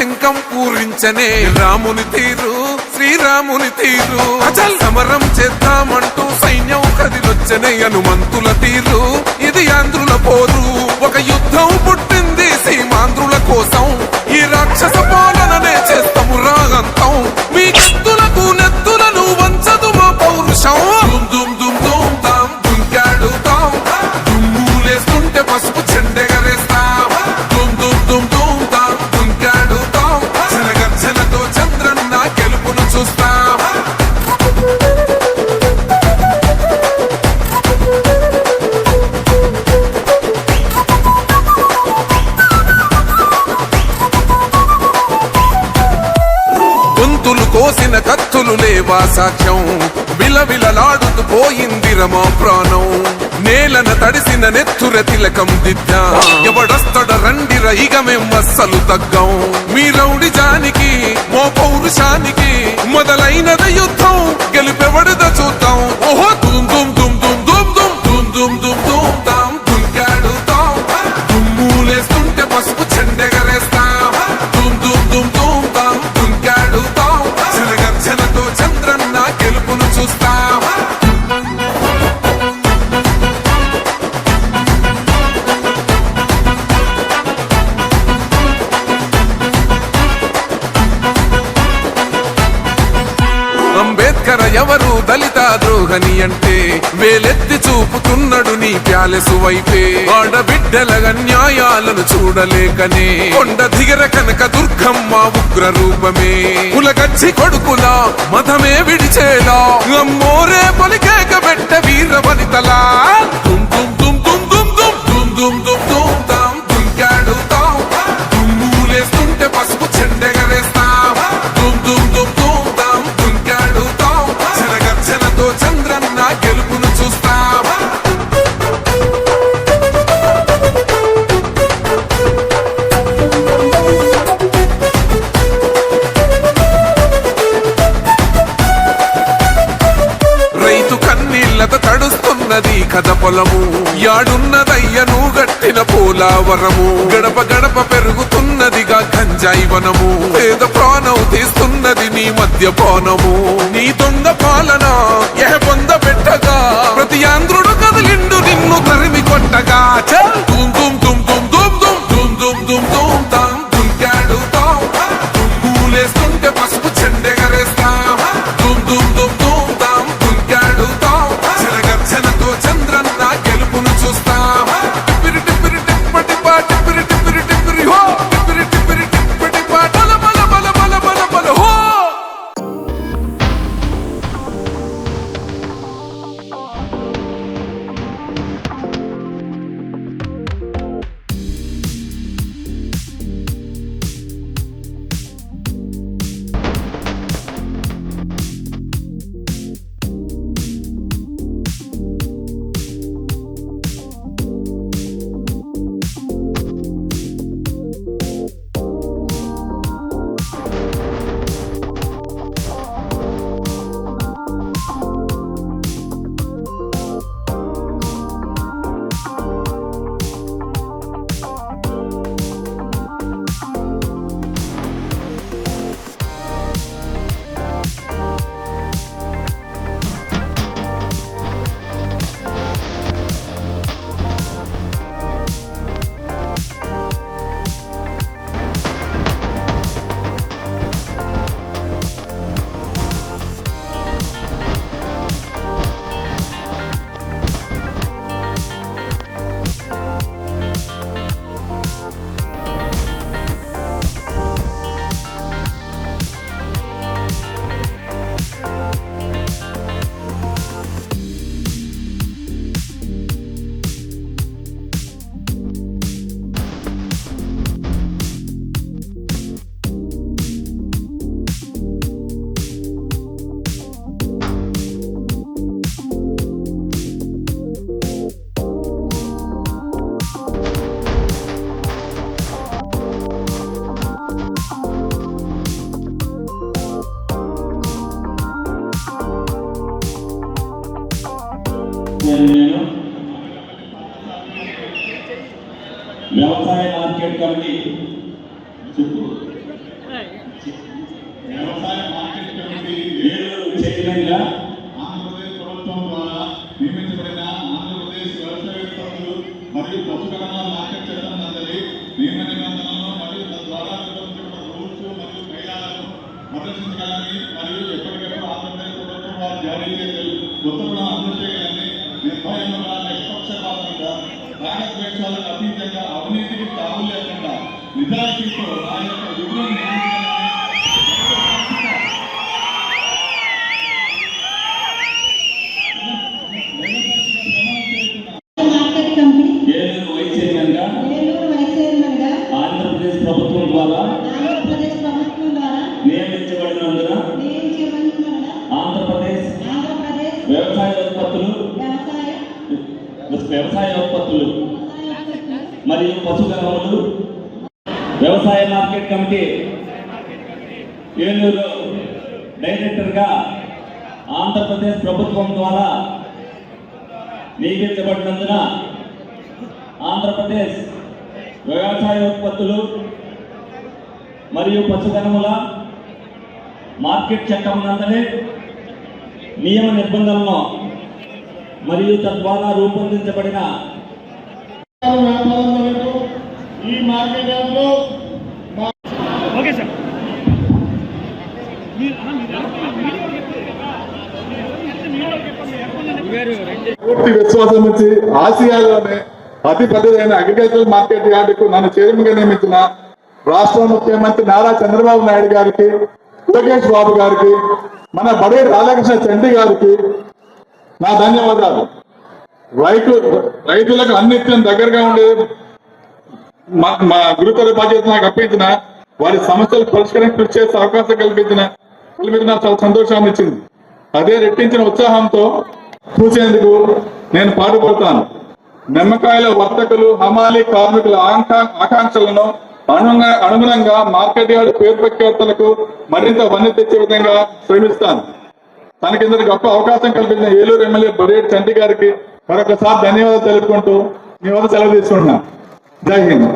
శంఖం పూరించనే రాముని తీరు శ్రీరాముని తీరు అచల్ సమరం చేద్దామంటూ సైన్యం కదిలొచ్చనే హనుమంతుల తీరు ఇది ఆంధ్రుల పోరు ఒక యుద్ధం పుట్టింది సీమాంధ్రుల కోసం ఈ రాక్షస పాలననే చేస్తాము రాగంతం మీ కత్తులకు నెత్తులను వంచదు మా పౌరుషం దుమ్ దుమ్ దుమ్ తాం దుంకాడుతాం దుమ్ములేస్తుంటే పసుపు చెండెగరేస్తాం దుమ్ దుమ్ దుమ్ దుమ్ తాం దుంకాడుతాం జనగర్జనతో చంద్రన్న గెలుపును చూస్తాం గొంతులు కోసిన కత్తులు లేవా సాక్ష్యం విలవిలలాడుతూ పోయింది రమా ప్రాణం నేలన తడిసిన నెత్తుర తిలకం దిద్దా ఎవడొస్తడ రండిర ఇక మేం అస్సలు తగ్గం మీ రౌడి జానికి మో పౌరుషానికి మొదలైనద యుద్ధం గెలిపెవడద చూద్దాం ఓహో దుమ్ దుమ్ దుమ్ దుమ్ దుమ్ దుమ్ దుమ్ దుమ్ దుమ్ దుమ్ తాం దుంకాడుతాం దుమ్ములేస్తుంటే పసుపు చెండెగరేస్తాం దుమ్ దుమ్ దుమ్ దుమ్ తాం దుంకాడుతాం జనగర్జనతో చంద్రన్న గెలుపును చూస్తాం అంబేద్కర్ ఎవరు దళిత ద్రోహని అంటే వేలెత్తి చూపుతున్నాడు నీ ప్యాలెసు వైపే ఆడబిడ్డల న్యాయాలను చూడలేకనే కొండ దిగర కనక దుర్గమ్మ ఉగ్ర రూపమే కులగచ్చి కొడుకులా మతమే విడిచేలా అమ్మోరే పలికేక పెట్ట వీర వనితలా దుమ్ దుమ్ దుమ్ దుమ్ దుమ్ దుమ్ దుమ్ దుమ్ దుమ్ తాం దుంకాడుతాం దుమ్ములేస్తుంటే పసుపు చెండెగరేస్తాం దుమ్ దుమ్ దుమ్ దుమ్ తాం దుంకాడుతాం జనగర్జనతో చంద్రన్న గెలుపును చూస్తాం రైతు కన్నీళ్లతో తడుస్తున్నది కథ పొలము యాడున్నదయ్యను గట్టిన పోలావరము గడప గడప పెరుగుతున్నదిగా గంజాయి వనము పేద ప్రాణం తీస్తున్నది నీ మద్యపానము నీ దొంగ పాలన పొంద పెట్టగా ప్రతి ఆంధ్రుడు కదిలిండు నిన్ను తరిమి కొట్టగా చల్ దుమ్ దుమ్ దుమ్ దుమ్ దుమ్ దుమ్ దుమ్ దుమ్ దుమ్ దుమ్ తాం దుంకాడుతాం దుమ్ములేస్తుంటే పసుపు చెండెగరేస్తాం దుమ్ దుమ్ దుమ్ దుమ్ తాం దుంకాడుతాం జనగర్జనతో చంద్రన్న గెలుపును చూస్తాం టిప్పిరి టిప్పిరి టిప్పటి పా టిప్పిరి టిప్పిరి టిప్పిరి హో టిప్పిరి టిప్పిరి టిప్పటి పా బల బల బల బల బల బల హో వ్యవసాయ మార్కెట్ కమిటీ చెప్పు ప్రభుత్వం ద్వారా నియమించబడిన ఆంధ్రప్రదేశ్ వ్యవసాయ ఉత్పత్తులు మరియు పశుగణాల మార్కెట్ చట్టం నందలి నియమ నిబంధనలను మరియు తద్వారా నిర్వహించబడిన రూల్స్ మరియు కయ్యాలను ప్రదర్శించగలని మరియు ఎప్పటికప్పుడు ఆంధ్రప్రదేశ్ ప్రభుత్వం వారు జారీ చేసే ఉత్తర్వులను అమలు చేయాలని నిర్భయంగా నిష్పక్షపాతంగా రాగద్వేషాలకు అతీతంగా అవినీతికి తావు లేకుండా నిజాయితీతో ఆ యొక్క విధులను ఆంధ్రప్రదేశ్ ప్రభుత్వం ద్వారా నియమించబడినందున ఆంధ్రప్రదేశ్ వ్యవసాయ ఉత్పత్తులు మరియు పశుగణములు వ్యవసాయ మార్కెట్ కమిటీ ఏలూరు డైరెక్టర్గా ఆంధ్రప్రదేశ్ ప్రభుత్వం ద్వారా నియమించబడినందున ఆంధ్రప్రదేశ్ వ్యవసాయ ఉత్పత్తులు మరియు పశుగణముల మార్కెట్ చట్టం నందలి నియమ నిబంధనలను మరియు తద్వారా రూపొందించబడిన ఈ మార్కెట్ యార్డ్లో పూర్తి విశ్వాసం ఇచ్చి ఆసియాలోనే అతి పెద్దదైన అగ్రికల్చర్ మార్కెట్ యార్డుకు నన్ను చైర్మన్ గా నియమించిన రాష్ట్ర ముఖ్యమంత్రి నారా చంద్రబాబు నాయుడు గారికి, లోకేష్ బాబు గారికి, మన బడే రాధాకృష్ణ చండి గారికి నా ధన్యవాదాలు. రైతులకు అన్నిత్యం దగ్గరగా ఉండే మా గురుతర బాధ్యత నాకు అప్పించిన వారి సమస్యలు పరిష్కరించి కృషి చేసే అవకాశం కల్పించిన నాకు చాలా సంతోషాన్ని ఇచ్చింది. అదే రెట్టించిన ఉత్సాహంతో చూసేందుకు నేను పాటుపడతాను. నిమ్మకాయల వర్తకులు, హమాలి కార్మికుల ఆకాంక్షలను అనుగుణంగా మార్కెట్ యార్డ్ పేరు ప్రఖ్యాతలకు మరింత వన్నె తెచ్చే విధంగా శ్రమిస్తాను. తనకిందరు గొప్ప అవకాశం కల్పించిన ఏలూరు ఎమ్మెల్యే బొరేటి చంటి గారికి మరొకసారి ధన్యవాదాలు తెలుపుకుంటూ మీ వద్ద సెలవు తీసుకుంటున్నా. జై హింద్.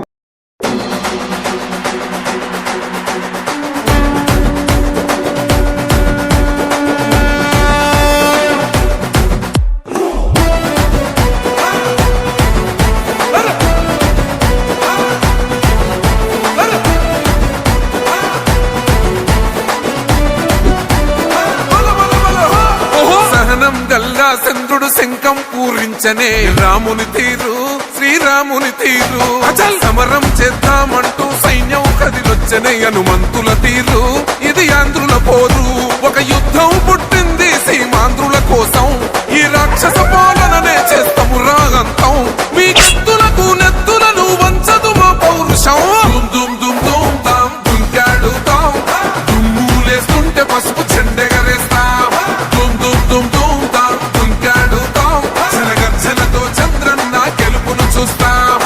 చంద్రుడు శంఖం పూరించనే రాముని తీరు, శ్రీరాముని తీరు. అచల్ సమరం చేద్దామంటూ సైన్యం కదిలొచ్చనే హనుమంతుల తీరు. ఇది ఆంధ్రుల పోరు, ఒక యుద్ధం పుట్టింది సీమాంధ్రుల కోసం. ఈ రాక్షస పాలననే చేస్తాము రాగంతం. మీ కత్తులకు నెత్తులను వంచదు మా పౌరుషం. దుమ్ దుమ్ దుమ్ తాం దుంకాడుతాం, దుమ్ములేస్తుంటే పసుపు చెండెగరేస్తాం. దుమ్ దుమ్ దుమ్ దుమ్ తాం దుంకాడుతాం, జనగర్జనతో చంద్రన్న గెలుపును చూస్తాం.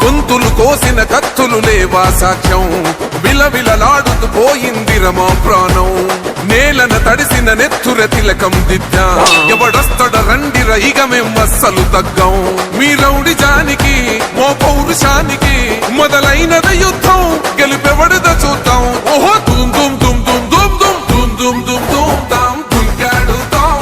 గొంతులు కోసిన కత్తులు లేవా సాక్ష్యం, విలవిలలాడుతూ పోయింది రమా ప్రాణం. నేలన తడిసిన నెత్తుర తిలకం దిద్దా, ఎవడొస్తడ రండి రైగ మేమస్సలు తగ్గం. మీ రౌడి జానికి మో పౌరుషానికి మొదలైనద యుద్ధం, గెలుపెవడద చూద్దాం. ఓహో దుమ్ దుమ్ దుమ్ దుమ్ దుమ్ దుమ్ దుమ్ దుమ్ దుమ్ దుమ్ తాం దుంకాడుతాం,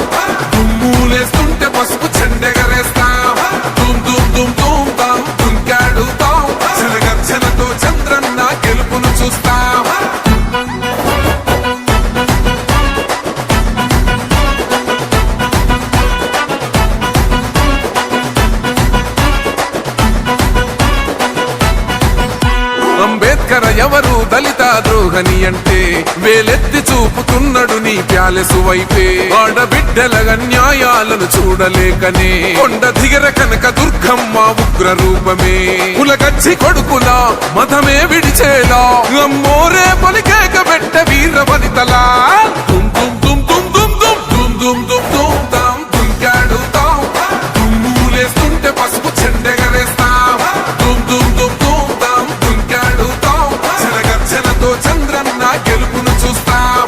దుమ్ములేస్తుంటే పసుపు చెండెగరేస్తాం. దుమ్ దుమ్ దుమ్ దుమ్ తాం దుంకాడుతాం, జనగర్జనతో చంద్రన్న గెలుపును చూస్తాం. అంబేద్కర్ ఎవరు దళిత ద్రోహని అంటే వేలెత్తి చూపుతున్నాడు నీ ప్యాలెసు వైపే. ఆడబిడ్డల న్యాయాలను చూడలేకనే కొండ దిగర కనక దుర్గమ్మ ఉగ్ర రూపమే. కులగచ్చి కొడుకులా మతమే విడిచేలా అమ్మోరే పలికేక పెట్ట వీర వనితలా. దుమ్ దుమ్ దుమ్ దుమ్ దుమ్ దుమ్ దుమ్ దుమ్ దుమ్ దుమ్ తాం దుంకాడుతాం, దుమ్ములేస్తుంటే పసుపు చెండెగరేస్తాం. దుమ్ దుమ్ దుమ్ దుమ్ తాం దుంకాడుతాం, జనగర్జనతో చంద్రన్న గెలుపును చూస్తాం.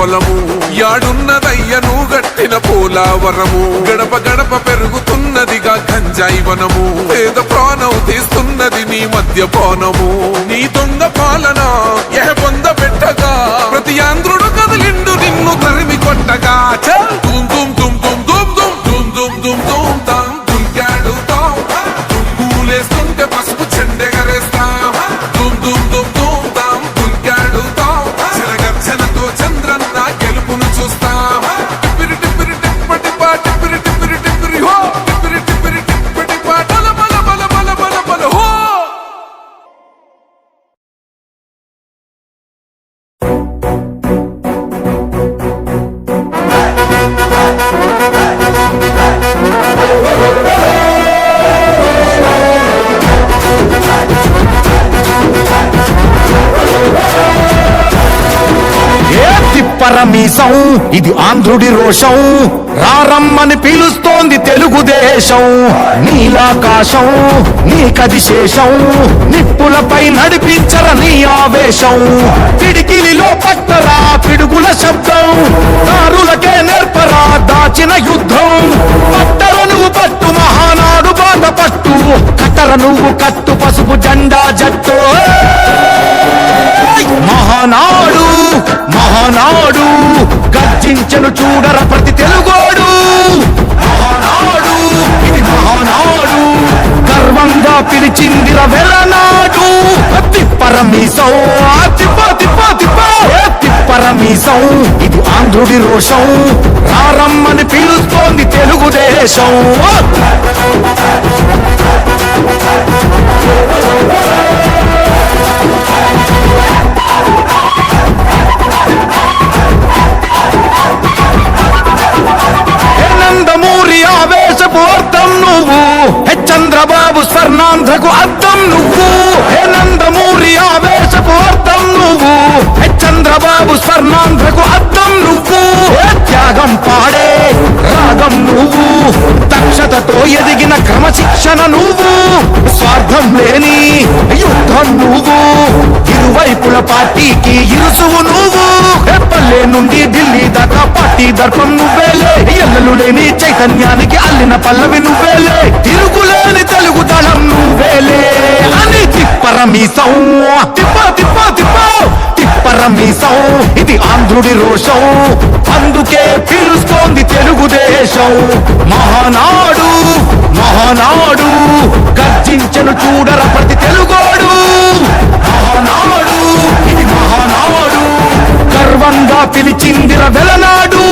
పొలము యాడున్నదయ్యను గట్టిన పోలావరము గడప గడప పెరుగుతున్నదిగా గంజాయి వనము పేద ప్రాణం తీస్తున్నది నీ మద్యపానము నీ దొంగ పాలన పొంద పెట్టగా ప్రతి ఆంధ్రుడు కదిలిండు నిన్ను తరిమి కొట్టగా చల్ దుమ్ దుమ్ దుమ్ దుమ్ దుమ్ దుమ్ దుమ్ దుమ్ దుమ్ దుమ్ తాం దుంకాడు తాం దుమ్ములేస్తుంటే పసుపు చెండెగరేస్తాం దుమ్ దుమ్ దుమ్ దుమ్ తాం దుంకాడు తాం చిరగర్జనతో చంద్రన్న గెలుపును చూస్తాం టిప్పిరి టిప్పిరి టిప్పటి పా టిప్పిరి టిప్పిరి టిప్పిరి హో టిప్పిరి టిప్పిరి టిప్పటి పా బల బల బల బల బల బల హో పరమీసం ఇది ఆంధ్రుడి రోషం రారమ్మని పిలుస్తోంది తెలుగుదేశం నీలాకాశం నీకది శేషం నిప్పులపై నడిపించర నీ ఆవేశం పిడికిలిలో పట్టరా పిడుగుల శబ్దం దారులకే నేర్పరా దాచిన యుద్ధం పట్టర నువ్వు పట్టు మహానాడు బాధ పట్టు కట్టర నువ్వు కట్టు పసుపు జెండా జట్టు మహానాడు మహానాడు గర్జించను చూడర ప్రతి తెలుగోడు మహానాడు ఇది మహానాడు గర్వంగా పిలిచిందిర వెలనాడు తిప్పరమీసం తిప్పరమీసం ఇది ఆంధ్రుడి రోషం రారమ్మని పిలుస్తోంది తెలుగుదేశం నందమూరి ఆవేశపు అర్థం నువ్వు చంద్రబాబు స్వర్ణాంధ్రకు అర్థం నువ్వు నందమూరి ఆవేశపు అర్థం నువ్వు చంద్రబాబు స్వర్ణాంధ్రకు అర్థం నువ్వు త్యాగం పాడే రాగం నువ్వు దక్షతతో ఎదిగిన క్రమశిక్షణ నువ్వు స్వార్థం లేని యుద్ధం నువ్వు ఇరువైపుల పార్టీకి ఇరుసువు నువ్వు పల్లె నుండి ఢిల్లీ దాకా పార్టీ దర్పం నువ్వేలే ఎల్లలు లేని చైతన్యానికి అల్లిన పల్లవి నువ్వేలే తిరుగులేని తెలుగు దళం నువ్వేలే అని తిప్పరమీసం తిప్పరమీసం ఇది ఆంధ్రుడి రోషం అందుకే పిలుస్తోంది తెలుగుదేశం మహానాడు మహానాడు గర్జించను చూడర ప్రతి తెలుగోడు మహానాడు ఇది మహానాడు గర్వంగా పిలిచిందిర వెలనాడు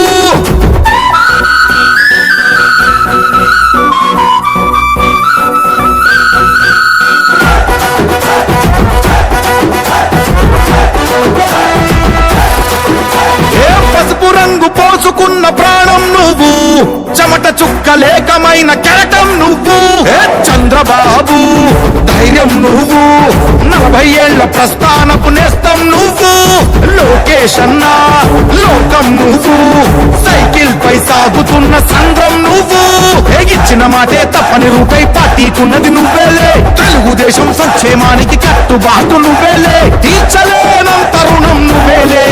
పసుపు రంగు పోసుకున్న ప్రాణం నువ్వు చెమట చుక్కలేకమైన కెరటం నువ్వు చంద్రబాబు ధైర్యం నువ్వు 40 ఏళ్ల ప్రస్థానపు నేస్తం నువ్వు లోకేష్ అన్నా లోకం నువ్వు సైకిల్ పై సాగుతున్న సంఘం నువ్వు ఇచ్చిన మాటే తప్పని రూపై పార్టీకున్నది నువ్వేలే తెలుగుదేశం సంక్షేమానికి కట్టుబాటు నువ్వేలే తీర్చలేనంత రుణం నువ్వేలే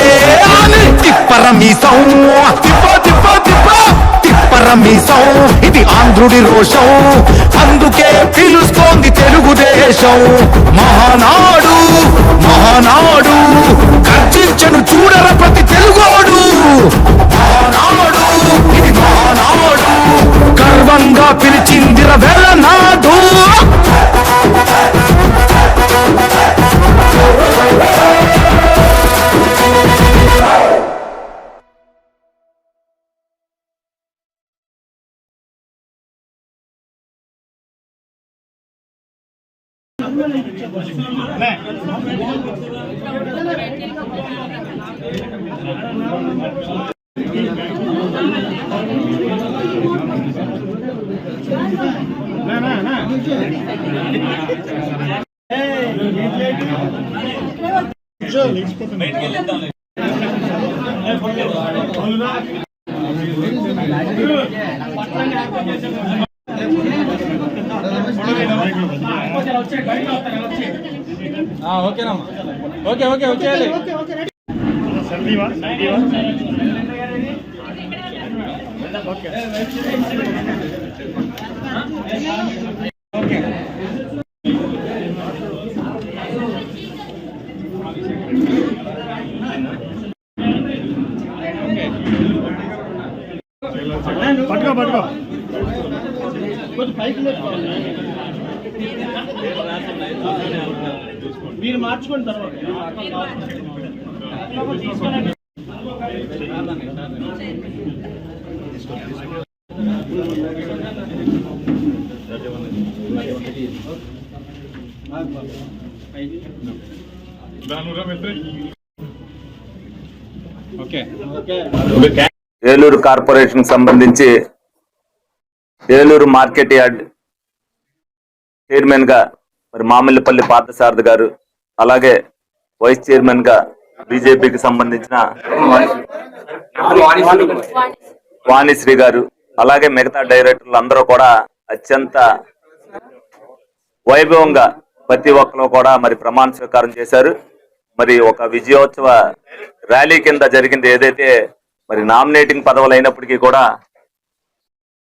అని తిప్పరమీసం తిప్పరమీసం ఇది ఆంధ్రుడి రోషం అందుకే పిలుస్తోంది తెలుగుదేశం మహానాడు మహానాడు గర్జించను చూడర ప్రతి తెలుగోడు మహానాడు ఇది మహానాడు గర్వంగా పిలిచిందిర వెలనాడు ఓకేనమ్మా ఓకే ఓకే వచ్చేయాలి మీరు మార్చుకోండి తర్వాత ఏలూరు కార్పొరేషన్ సంబంధించి ఏలూరు మార్కెట్ యార్డ్ చైర్మన్ గా మరి మామిళ్ళపల్లి పార్థసారథి గారు, అలాగే వైస్ చైర్మన్ గా బీజేపీకి సంబంధించిన వాణిశ్రీ గారు, అలాగే మిగతా డైరెక్టర్లు అందరూ కూడా అత్యంత వైభవంగా ప్రతి ఒక్కరు కూడా మరి ప్రమాణ స్వీకారం చేశారు. మరి ఒక విజయోత్సవ ర్యాలీ కింద జరిగింది. ఏదైతే మరి నామినేటింగ్ పదవులు అయినప్పటికీ కూడా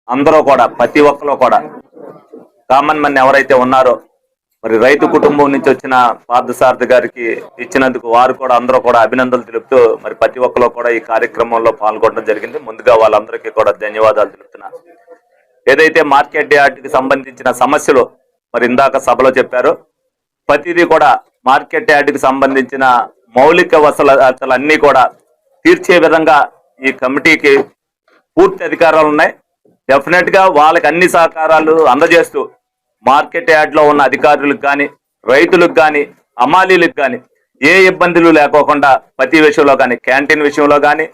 అందరూ కూడా ప్రతి ఒక్కరు కూడా కామన్ మన్ ఎవరైతే ఉన్నారో మరి రైతు కుటుంబం నుంచి వచ్చిన పార్థసారథి గారికి ఇచ్చినందుకు వారు కూడా అందరూ కూడా అభినందనలు తెలుపుతూ మరి ప్రతి ఒక్కరు కూడా ఈ కార్యక్రమంలో పాల్గొనడం జరిగింది. ముందుగా వాళ్ళందరికీ కూడా ధన్యవాదాలు తెలుపుతున్నారు. ఏదైతే మార్కెట్ యార్డ్కి సంబంధించిన సమస్యలు మరి ఇందాక సభలో చెప్పారో ప్రతిదీ కూడా మార్కెట్ యార్డ్కి సంబంధించిన మౌలిక వసతులు అన్ని కూడా తీర్చే విధంగా ఈ కమిటీకి పూర్తి అధికారాలు ఉన్నాయి. డెఫినెట్ గా వాళ్ళకి అన్ని సహకారాలు అందజేస్తూ మార్కెట్ యార్డ్ లో ఉన్న అధికారులకు కానీ, రైతులకు కానీ, అమాలీలకు కానీ ఏ ఇబ్బందులు లేకోకుండా ప్రతి విషయంలో కానీ, క్యాంటీన్ విషయంలో కానీ,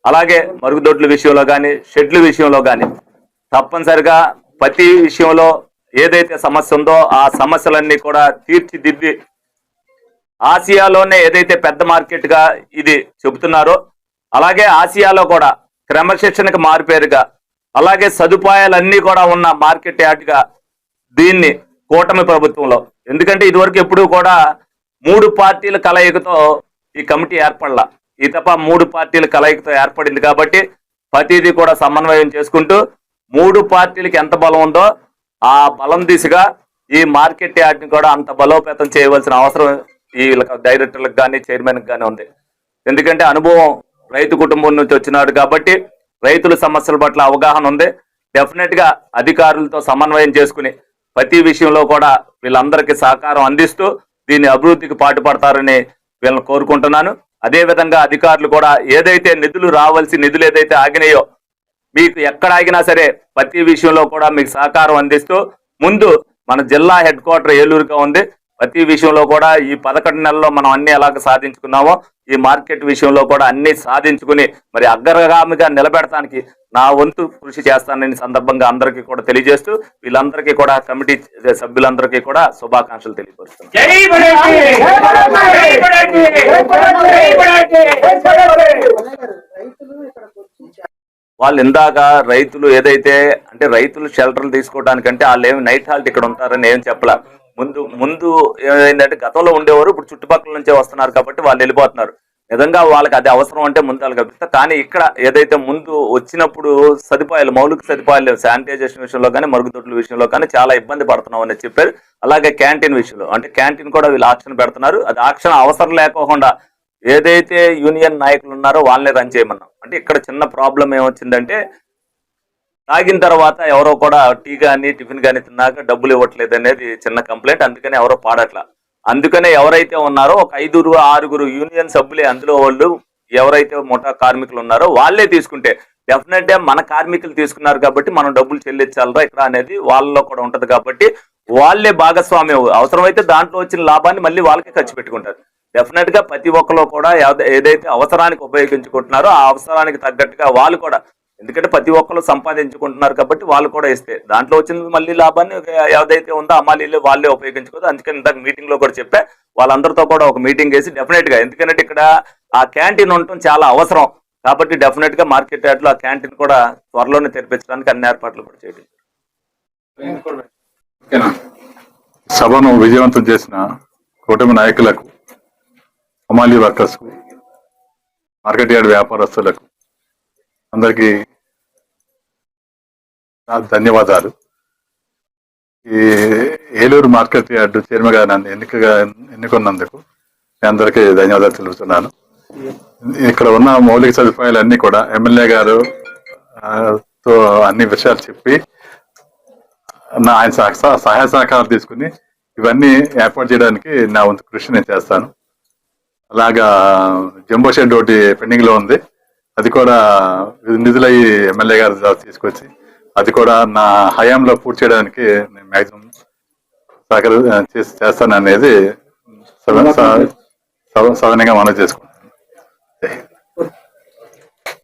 అలాగే మరుగుదొడ్ల విషయంలో కానీ, షెడ్ల విషయంలో కానీ తప్పనిసరిగా ప్రతి విషయంలో ఏదైతే సమస్య ఉందో ఆ సమస్యలన్నీ కూడా తీర్చిదిద్ది ఆసియాలోనే ఏదైతే పెద్ద మార్కెట్ గా ఇది చెబుతున్నారో అలాగే ఆసియాలో కూడా క్రమశిక్షణకు మారుపేరుగా, అలాగే సదుపాయాలన్నీ కూడా ఉన్న మార్కెట్ యార్డ్ గా దీన్ని కూటమి ప్రభుత్వంలో, ఎందుకంటే ఇదివరకు ఎప్పుడు కూడా 3 పార్టీల కలయికతో ఈ కమిటీ ఏర్పడలా, ఈ తప్ప 3 పార్టీల కలయికతో ఏర్పడింది. కాబట్టి ప్రతిదీ కూడా సమన్వయం చేసుకుంటూ 3 పార్టీలకి ఎంత బలం ఉందో ఆ బలం దిశగా ఈ మార్కెట్ యార్డ్ని కూడా అంత బలోపేతం చేయవలసిన అవసరం ఈ డైరెక్టర్లకు కానీ, చైర్మన్కి కానీ ఉంది. ఎందుకంటే అనుభవం రైతు కుటుంబం నుంచి వచ్చినాడు కాబట్టి రైతుల సమస్యల పట్ల అవగాహన ఉంది. డెఫినెట్ గా అధికారులతో సమన్వయం చేసుకుని ప్రతి విషయంలో కూడా వీళ్ళందరికీ సహకారం అందిస్తూ దీన్ని అభివృద్ధికి పాటుపడతారని వీళ్ళని కోరుకుంటున్నాను. అదే విధంగా అధికారులు కూడా ఏదైతే నిధులు రావాల్సి నిధులు ఏదైతే ఆగినాయో మీకు ఎక్కడ ఆగినా సరే ప్రతి విషయంలో కూడా మీకు సహకారం అందిస్తూ ముందు మన జిల్లా హెడ్ క్వార్టర్ ఏలూరుగా ఉంది. ప్రతి విషయంలో కూడా ఈ 11 నెలల్లో మనం అన్ని ఎలాగ సాధించుకున్నామో ఈ మార్కెట్ విషయంలో కూడా అన్ని సాధించుకుని మరి అగ్రగామిగా నిలబెడటానికి నా వంతు కృషి చేస్తానని సందర్భంగా అందరికీ కూడా తెలియజేస్తూ వీళ్ళందరికీ కూడా కమిటీ సభ్యులందరికీ కూడా శుభాకాంక్షలు తెలియపరుస్తున్నాను. వాళ్ళు ఇందాక రైతులు ఏదైతే అంటే రైతులు షెల్టర్లు తీసుకోవడానికంటే వాళ్ళు ఏమి నైట్ హాల్ట్ ఇక్కడ ఉంటారని ఏం చెప్పలే. ముందు ఏమైందంటే గతంలో ఉండేవారు, ఇప్పుడు చుట్టుపక్కల నుంచే వస్తున్నారు కాబట్టి వాళ్ళు వెళ్ళిపోతున్నారు. నిజంగా వాళ్ళకి అది అవసరం అంటే ముందు వాళ్ళకి కల్పిస్తారు. కానీ ఇక్కడ ఏదైతే ముందు వచ్చినప్పుడు సదుపాయాలు, మౌలిక సదుపాయాలు, శానిటైజేషన్ విషయంలో కానీ, మరుగుదొడ్ల విషయంలో కానీ చాలా ఇబ్బంది పడుతున్నాం అని చెప్పారు. అలాగే క్యాంటీన్ విషయంలో అంటే క్యాంటీన్ కూడా వీళ్ళు ఆక్షన్ పెడుతున్నారు. అది ఆక్షన్ అవసరం లేకోకుండా ఏదైతే యూనియన్ నాయకులు ఉన్నారో వాళ్ళని రన్ చేయమన్నాం. అంటే ఇక్కడ చిన్న ప్రాబ్లం ఏమొచ్చిందంటే తాగిన తర్వాత ఎవరో కూడా టీ కానీ టిఫిన్ కానీ తిన్నాక డబ్బులు ఇవ్వట్లేదు అనేది చిన్న కంప్లైంట్. అందుకని ఎవరో పాడట్లా. అందుకనే ఎవరైతే ఉన్నారో ఒక 5-6 యూనియన్ సభ్యులే అందులో వాళ్ళు ఎవరైతే ముఠా కార్మికులు ఉన్నారో వాళ్ళే తీసుకుంటే డెఫినెట్ గా మన కార్మికులు తీసుకున్నారు కాబట్టి మనం డబ్బులు చెల్లించాలరా ఇక్కడ అనేది వాళ్ళలో కూడా ఉంటది. కాబట్టి వాళ్ళే భాగస్వామ్యం, అవసరమైతే దాంట్లో వచ్చిన లాభాన్ని మళ్ళీ వాళ్ళకి ఖర్చు పెట్టుకుంటారు. డెఫినెట్ గా ప్రతి ఒక్కరు కూడా ఏదైతే అవసరానికి ఉపయోగించుకుంటున్నారో ఆ అవసరానికి తగ్గట్టుగా వాళ్ళు కూడా, ఎందుకంటే ప్రతి ఒక్కరు సంపాదించుకుంటున్నారు కాబట్టి వాళ్ళు కూడా ఇస్తే దాంట్లో వచ్చిన మళ్ళీ లాభాన్ని ఏదైతే ఉందో అమ్మాలీలు వాళ్ళే ఉపయోగించుకోదు. అందుకని ఇందాక మీటింగ్ లో కూడా చెప్పా, వాళ్ళందరితో కూడా ఒక మీటింగ్ వేసి డెఫినెట్ గా, ఎందుకంటే ఇక్కడ ఆ క్యాంటీన్ ఉండటం చాలా అవసరం కాబట్టి డెఫినెట్ గా మార్కెట్ యార్డ్ లో ఆ క్యాంటీన్ కూడా త్వరలోనే తెరిపించడానికి అన్ని ఏర్పాట్లు కూడా చేయడం. సభను విజయవంతం చేసిన కూటమి నాయకులకు, హమాలీ వర్కర్స్ కు, మార్కెట్ యార్డ్ వ్యాపారస్తులకు అందరికీ నా ధన్యవాదాలు. ఈ ఏలూరు మార్కెట్ యార్డు చైర్మన్ గా నన్ను ఎన్నుకున్నందుకు నేను అందరికీ ధన్యవాదాలు తెలుపుతున్నాను. ఇక్కడ ఉన్న మౌలిక సదుపాయాలన్నీ కూడా ఎమ్మెల్యే గారు తో అన్ని విషయాలు చెప్పి ఆయన సహాయ సహకారాలు తీసుకుని ఇవన్నీ ఏర్పాటు చేయడానికి నా వంతు కృషి నేను చేస్తాను. అలాగా జంబో షెడ్ ఒకటి పెండింగ్ లో ఉంది, అది కూడా నిధులయ్యి ఎమ్మెల్యే గారు తీసుకొచ్చి అది కూడా నా హయాంలో పూర్తి చేయడానికి నేను మ్యాక్సిమం చేస్తాను అనేది సవినయంగా మనం చేసుకుంటాను.